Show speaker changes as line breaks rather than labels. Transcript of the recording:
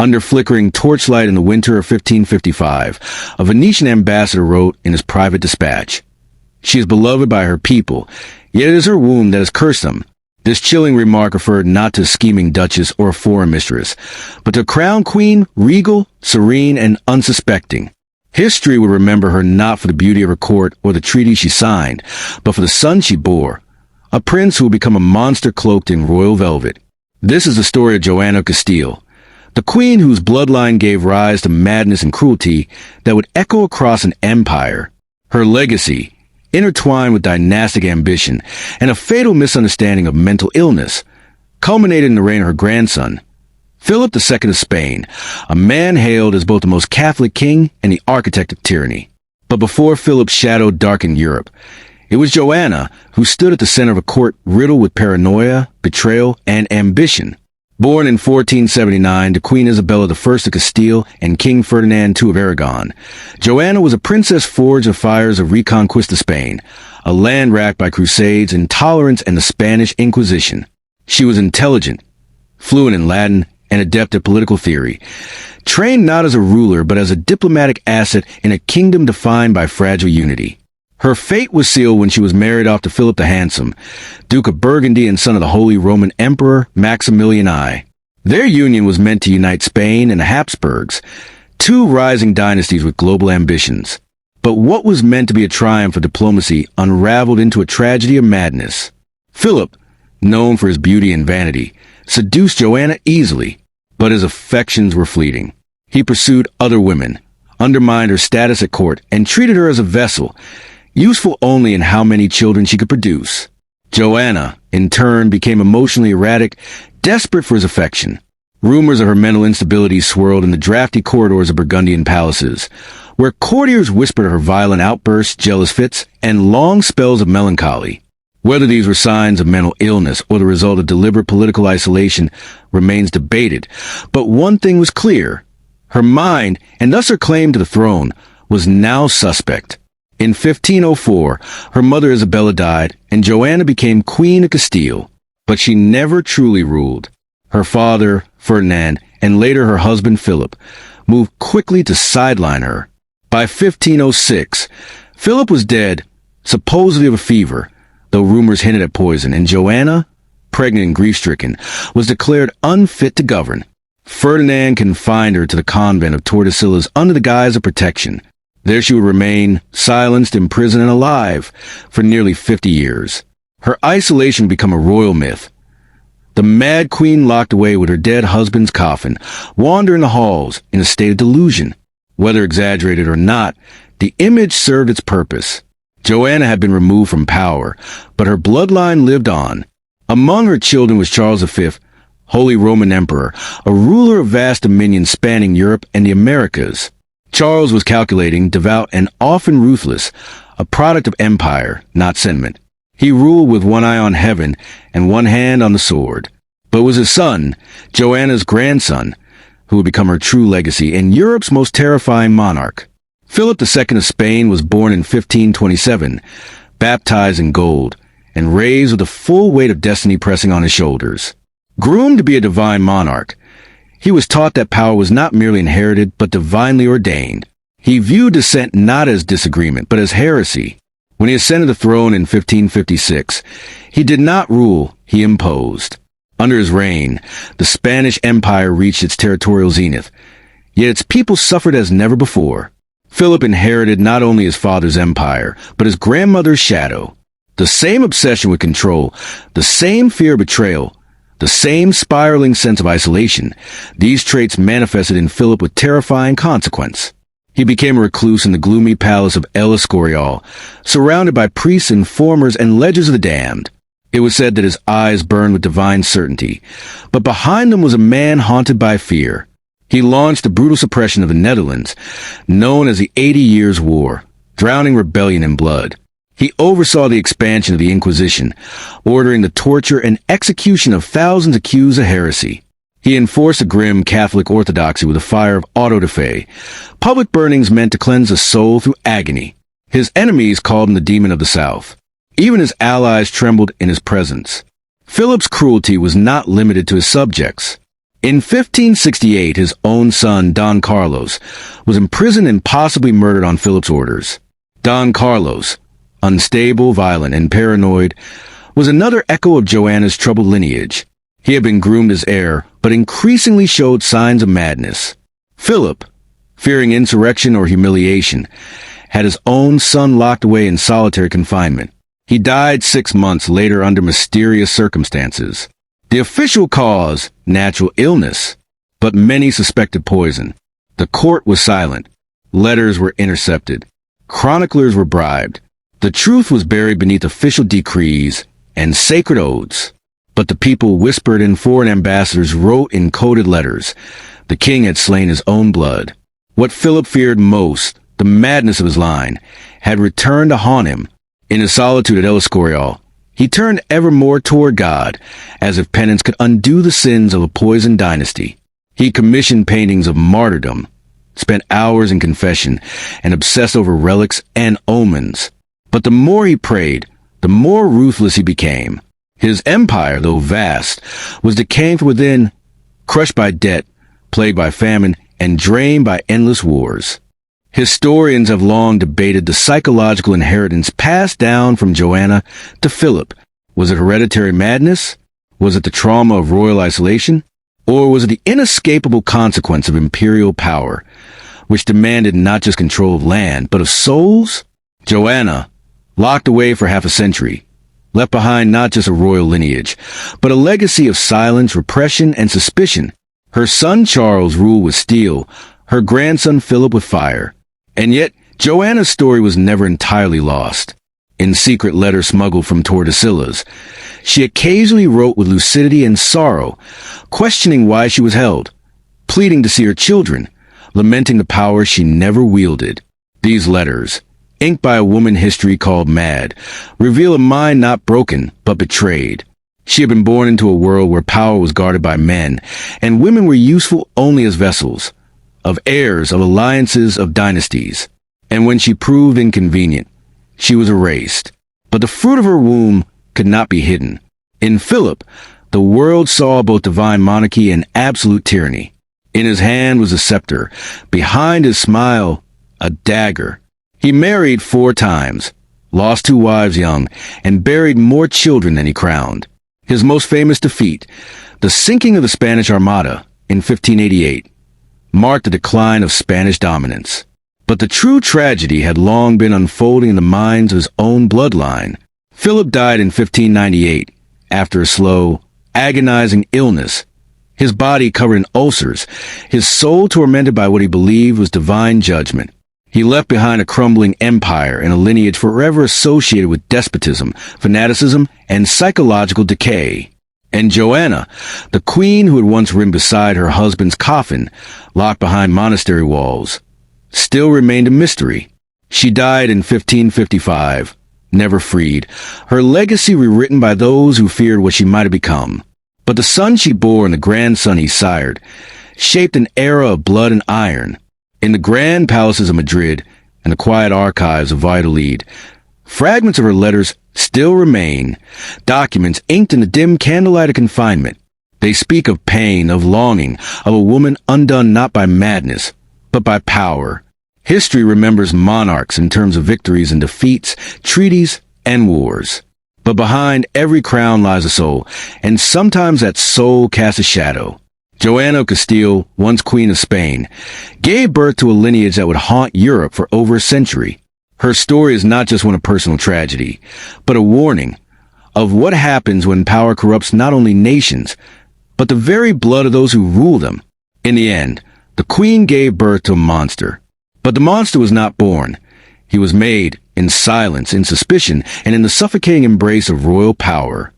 Under flickering torchlight in the winter of 1555, a Venetian ambassador wrote in his private dispatch, "She is beloved by her people, yet it is her wound that has cursed them." This chilling remark referred not to a scheming duchess or a foreign mistress, but to a crown queen, regal, serene, and unsuspecting. History would remember her not for the beauty of her court or the treaties she signed, but for the son she bore, a prince who would become a monster cloaked in royal velvet. This is the story of Joanna of Castile, the queen whose bloodline gave rise to madness and cruelty that would echo across an empire. Her legacy, intertwined with dynastic ambition and a fatal misunderstanding of mental illness, culminated in the reign of her grandson, Philip II of Spain, a man hailed as both the most Catholic king and the architect of tyranny. But before Philip's shadow darkened Europe, it was Joanna who stood at the center of a court riddled with paranoia, betrayal, and ambition. Born in 1479 to Queen Isabella I of Castile and King Ferdinand II of Aragon, Joanna was a princess forged of fires of Reconquista Spain, a land racked by crusades, intolerance, and the Spanish Inquisition. She was intelligent, fluent in Latin, and adept at political theory, trained not as a ruler but as a diplomatic asset in a kingdom defined by fragile unity. Her fate was sealed when she was married off to Philip the Handsome, Duke of Burgundy and son of the Holy Roman Emperor Maximilian I. Their union was meant to unite Spain and the Habsburgs, two rising dynasties with global ambitions. But what was meant to be a triumph of diplomacy unraveled into a tragedy of madness. Philip, known for his beauty and vanity, seduced Joanna easily, but his affections were fleeting. He pursued other women, undermined her status at court, and treated her as a vessel, useful only in how many children she could produce. Joanna, in turn, became emotionally erratic, desperate for his affection. Rumors of her mental instability swirled in the drafty corridors of Burgundian palaces, where courtiers whispered of her violent outbursts, jealous fits, and long spells of melancholy. Whether these were signs of mental illness or the result of deliberate political isolation remains debated, but one thing was clear. Her mind, and thus her claim to the throne, was now suspect. In 1504, her mother Isabella died, and Joanna became Queen of Castile. But she never truly ruled. Her father, Ferdinand, and later her husband Philip, moved quickly to sideline her. By 1506, Philip was dead, supposedly of a fever, though rumors hinted at poison, and Joanna, pregnant and grief-stricken, was declared unfit to govern. Ferdinand confined her to the convent of Tordesillas under the guise of protection. There she would remain, silenced, imprisoned, and alive, for nearly 50 years. Her isolation would become a royal myth. The mad queen locked away with her dead husband's coffin, wandering the halls in a state of delusion. Whether exaggerated or not, the image served its purpose. Joanna had been removed from power, but her bloodline lived on. Among her children was Charles V, Holy Roman Emperor, a ruler of vast dominion spanning Europe and the Americas. Charles was calculating, devout, and often ruthless, a product of empire, not sentiment. He ruled with one eye on heaven and one hand on the sword. But it was his son, Joanna's grandson, who would become her true legacy and Europe's most terrifying monarch. Philip II of Spain was born in 1527, baptized in gold, and raised with the full weight of destiny pressing on his shoulders. Groomed to be a divine monarch, he was taught that power was not merely inherited, but divinely ordained. He viewed dissent not as disagreement, but as heresy. When he ascended the throne in 1556, he did not rule, he imposed. Under his reign, the Spanish Empire reached its territorial zenith, yet its people suffered as never before. Philip inherited not only his father's empire, but his grandmother's shadow. The same obsession with control, the same fear of betrayal, the same spiraling sense of isolation, these traits manifested in Philip with terrifying consequence. He became a recluse in the gloomy palace of El Escorial, surrounded by priests, informers, and ledgers of the damned. It was said that his eyes burned with divine certainty, but behind them was a man haunted by fear. He launched the brutal suppression of the Netherlands, known as the 80 Years' War, drowning rebellion in blood. He oversaw the expansion of the Inquisition, ordering the torture and execution of thousands accused of heresy. He enforced a grim Catholic orthodoxy with a fire of auto-da-fe. Public burnings meant to cleanse the soul through agony. His enemies called him the demon of the South. Even his allies trembled in his presence. Philip's cruelty was not limited to his subjects. In 1568, his own son, Don Carlos, was imprisoned and possibly murdered on Philip's orders. Don Carlos, unstable, violent, and paranoid, was another echo of Joanna's troubled lineage. He had been groomed as heir, but increasingly showed signs of madness. Philip, fearing insurrection or humiliation, had his own son locked away in solitary confinement. He died 6 months later under mysterious circumstances. The official cause, natural illness, but many suspected poison. The court was silent. Letters were intercepted. Chroniclers were bribed. The truth was buried beneath official decrees and sacred oaths. But the people whispered and foreign ambassadors wrote in coded letters. The king had slain his own blood. What Philip feared most, the madness of his line, had returned to haunt him. In his solitude at El Escorial, he turned ever more toward God, as if penance could undo the sins of a poisoned dynasty. He commissioned paintings of martyrdom, spent hours in confession, and obsessed over relics and omens. But the more he prayed, the more ruthless he became. His empire, though vast, was decaying from within, crushed by debt, plagued by famine, and drained by endless wars. Historians have long debated the psychological inheritance passed down from Joanna to Philip. Was it hereditary madness? Was it the trauma of royal isolation? Or was it the inescapable consequence of imperial power, which demanded not just control of land, but of souls? Joanna, locked away for half a century, left behind not just a royal lineage, but a legacy of silence, repression, and suspicion. Her son Charles ruled with steel, her grandson Philip with fire. And yet, Joanna's story was never entirely lost. In secret letters smuggled from Tordesillas, she occasionally wrote with lucidity and sorrow, questioning why she was held, pleading to see her children, lamenting the power she never wielded. These letters, inked by a woman history called Mad, reveal a mind not broken, but betrayed. She had been born into a world where power was guarded by men, and women were useful only as vessels, of heirs, of alliances, of dynasties. And when she proved inconvenient, she was erased. But the fruit of her womb could not be hidden. In Philip, the world saw both divine monarchy and absolute tyranny. In his hand was a scepter, behind his smile, a dagger. He married 4 times, lost 2 wives young, and buried more children than he crowned. His most famous defeat, the sinking of the Spanish Armada in 1588, marked the decline of Spanish dominance. But the true tragedy had long been unfolding in the minds of his own bloodline. Philip died in 1598 after a slow, agonizing illness, his body covered in ulcers, his soul tormented by what he believed was divine judgment. He left behind a crumbling empire and a lineage forever associated with despotism, fanaticism, and psychological decay. And Joanna, the queen who had once ridden beside her husband's coffin, locked behind monastery walls, still remained a mystery. She died in 1555, never freed, her legacy rewritten by those who feared what she might have become. But the son she bore and the grandson he sired shaped an era of blood and iron. In the grand palaces of Madrid and the quiet archives of Valladolid, fragments of her letters still remain, documents inked in the dim candlelight of confinement. They speak of pain, of longing, of a woman undone not by madness, but by power. History remembers monarchs in terms of victories and defeats, treaties and wars. But behind every crown lies a soul, and sometimes that soul casts a shadow. Joanna of Castile, once Queen of Spain, gave birth to a lineage that would haunt Europe for over a century. Her story is not just one of personal tragedy, but a warning of what happens when power corrupts not only nations, but the very blood of those who rule them. In the end, the queen gave birth to a monster. But the monster was not born. He was made in silence, in suspicion, and in the suffocating embrace of royal power.